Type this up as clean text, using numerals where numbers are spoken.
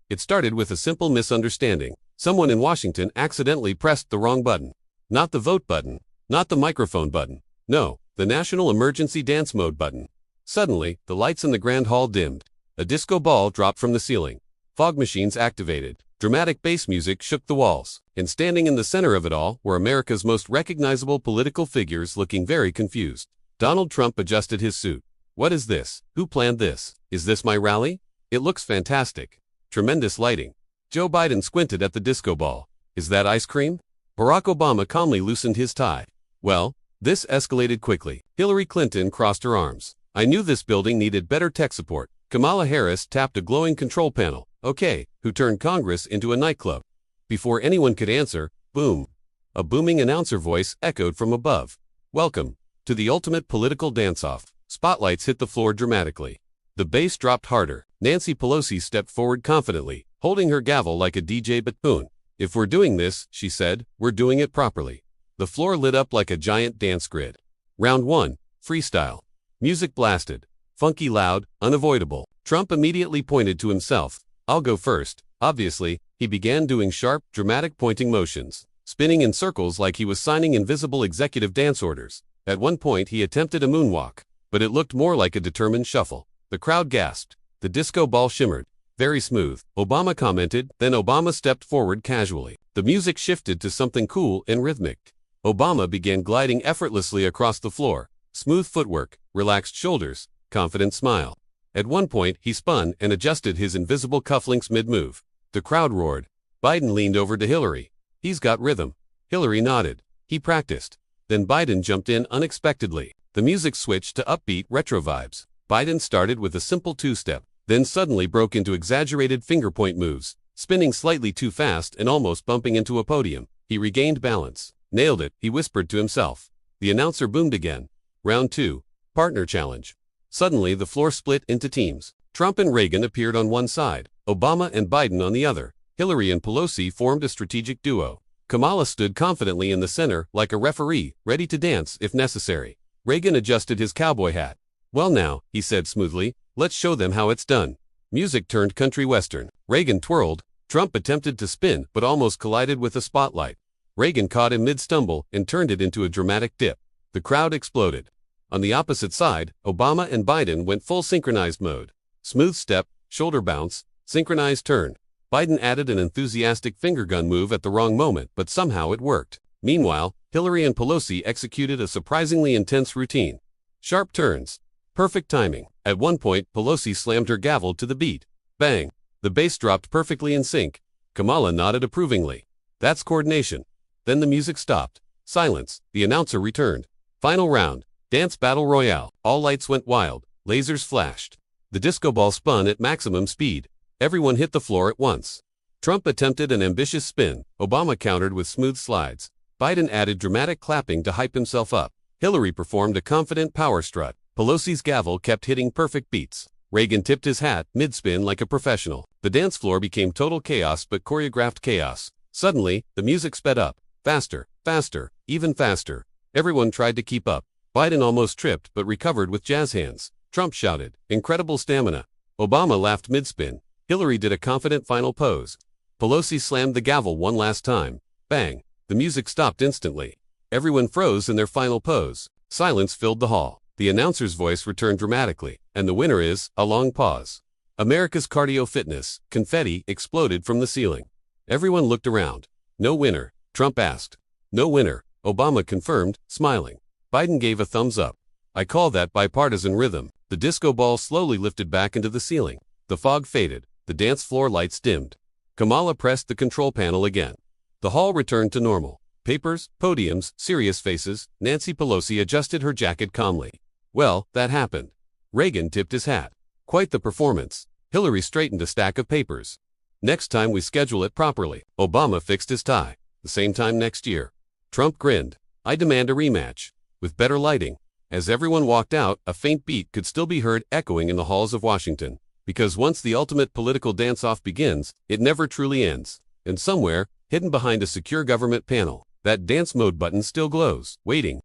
It started with a simple misunderstanding. Someone in Washington accidentally pressed the wrong button. Not the vote button, not the microphone button. No, the National Emergency Dance Mode button. Suddenly, the lights in the grand hall dimmed. A disco ball dropped from the ceiling. Fog machines activated. Dramatic bass music shook the walls. And standing in the center of it all were America's most recognizable political figures looking very confused. Donald Trump adjusted his suit. What is this? Who planned this? Is this my rally? It looks fantastic. Tremendous lighting. Joe Biden squinted at the disco ball. Is that ice cream? Barack Obama calmly loosened his tie. Well, this escalated quickly. Hillary Clinton crossed her arms. I knew this building needed better tech support. Kamala Harris tapped a glowing control panel. Okay, who turned Congress into a nightclub? Before anyone could answer, boom. A booming announcer voice echoed from above. Welcome to the ultimate political dance-off. Spotlights hit the floor dramatically. The bass dropped harder. Nancy Pelosi stepped forward confidently, holding her gavel like a DJ buffoon. If we're doing this, she said, we're doing it properly. The floor lit up like a giant dance grid. Round 1, freestyle. Music blasted. Funky loud, unavoidable. Trump immediately pointed to himself. I'll go first. Obviously, he began doing sharp, dramatic pointing motions, spinning in circles like he was signing invisible executive dance orders. At one point he attempted a moonwalk, but it looked more like a determined shuffle. The crowd gasped. The disco ball shimmered. Very smooth, Obama commented, then Obama stepped forward casually. The music shifted to something cool and rhythmic. Obama began gliding effortlessly across the floor. Smooth footwork, relaxed shoulders, confident smile. At one point, he spun and adjusted his invisible cufflinks mid-move. The crowd roared. Biden leaned over to Hillary. He's got rhythm. Hillary nodded. He practiced. Then Biden jumped in unexpectedly. The music switched to upbeat retro vibes. Biden started with a simple two-step, then suddenly broke into exaggerated finger-point moves, spinning slightly too fast and almost bumping into a podium. He regained balance. Nailed it, he whispered to himself. The announcer boomed again. Round 2, partner challenge. Suddenly the floor split into teams. Trump and Reagan appeared on one side, Obama and Biden on the other. Hillary and Pelosi formed a strategic duo. Kamala stood confidently in the center like a referee, ready to dance if necessary. Reagan adjusted his cowboy hat. Well now, he said smoothly, let's show them how it's done. Music turned country western. Reagan twirled. Trump attempted to spin but almost collided with a spotlight. Reagan caught him mid-stumble and turned it into a dramatic dip. The crowd exploded. On the opposite side, Obama and Biden went full synchronized mode. Smooth step, shoulder bounce, synchronized turn. Biden added an enthusiastic finger gun move at the wrong moment, but somehow it worked. Meanwhile, Hillary and Pelosi executed a surprisingly intense routine. Sharp turns. Perfect timing. At one point, Pelosi slammed her gavel to the beat. Bang! The bass dropped perfectly in sync. Kamala nodded approvingly. That's coordination. Then the music stopped. Silence. The announcer returned. Final round. Dance Battle Royale. All lights went wild. Lasers flashed. The disco ball spun at maximum speed. Everyone hit the floor at once. Trump attempted an ambitious spin. Obama countered with smooth slides. Biden added dramatic clapping to hype himself up. Hillary performed a confident power strut. Pelosi's gavel kept hitting perfect beats. Reagan tipped his hat mid-spin like a professional. The dance floor became total chaos but choreographed chaos. Suddenly, the music sped up. Faster, faster, even faster. Everyone tried to keep up. Biden almost tripped but recovered with jazz hands. Trump shouted, incredible stamina. Obama laughed mid-spin. Hillary did a confident final pose. Pelosi slammed the gavel one last time. Bang! The music stopped instantly. Everyone froze in their final pose. Silence filled the hall. The announcer's voice returned dramatically, and the winner is, a long pause. America's cardio fitness, confetti exploded from the ceiling. Everyone looked around. No winner, Trump asked. No winner, Obama confirmed, smiling. Biden gave a thumbs up. I call that bipartisan rhythm. The disco ball slowly lifted back into the ceiling. The fog faded. The dance floor lights dimmed. Kamala pressed the control panel again. The hall returned to normal. Papers, podiums, serious faces. Nancy Pelosi adjusted her jacket calmly. Well, that happened. Reagan tipped his hat. Quite the performance. Hillary straightened a stack of papers. Next time we schedule it properly. Obama fixed his tie. The same time next year. Trump grinned. I demand a rematch. With better lighting. As everyone walked out, a faint beat could still be heard echoing in the halls of Washington. Because once the ultimate political dance-off begins, it never truly ends. And somewhere, hidden behind a secure government panel, that dance mode button still glows, waiting.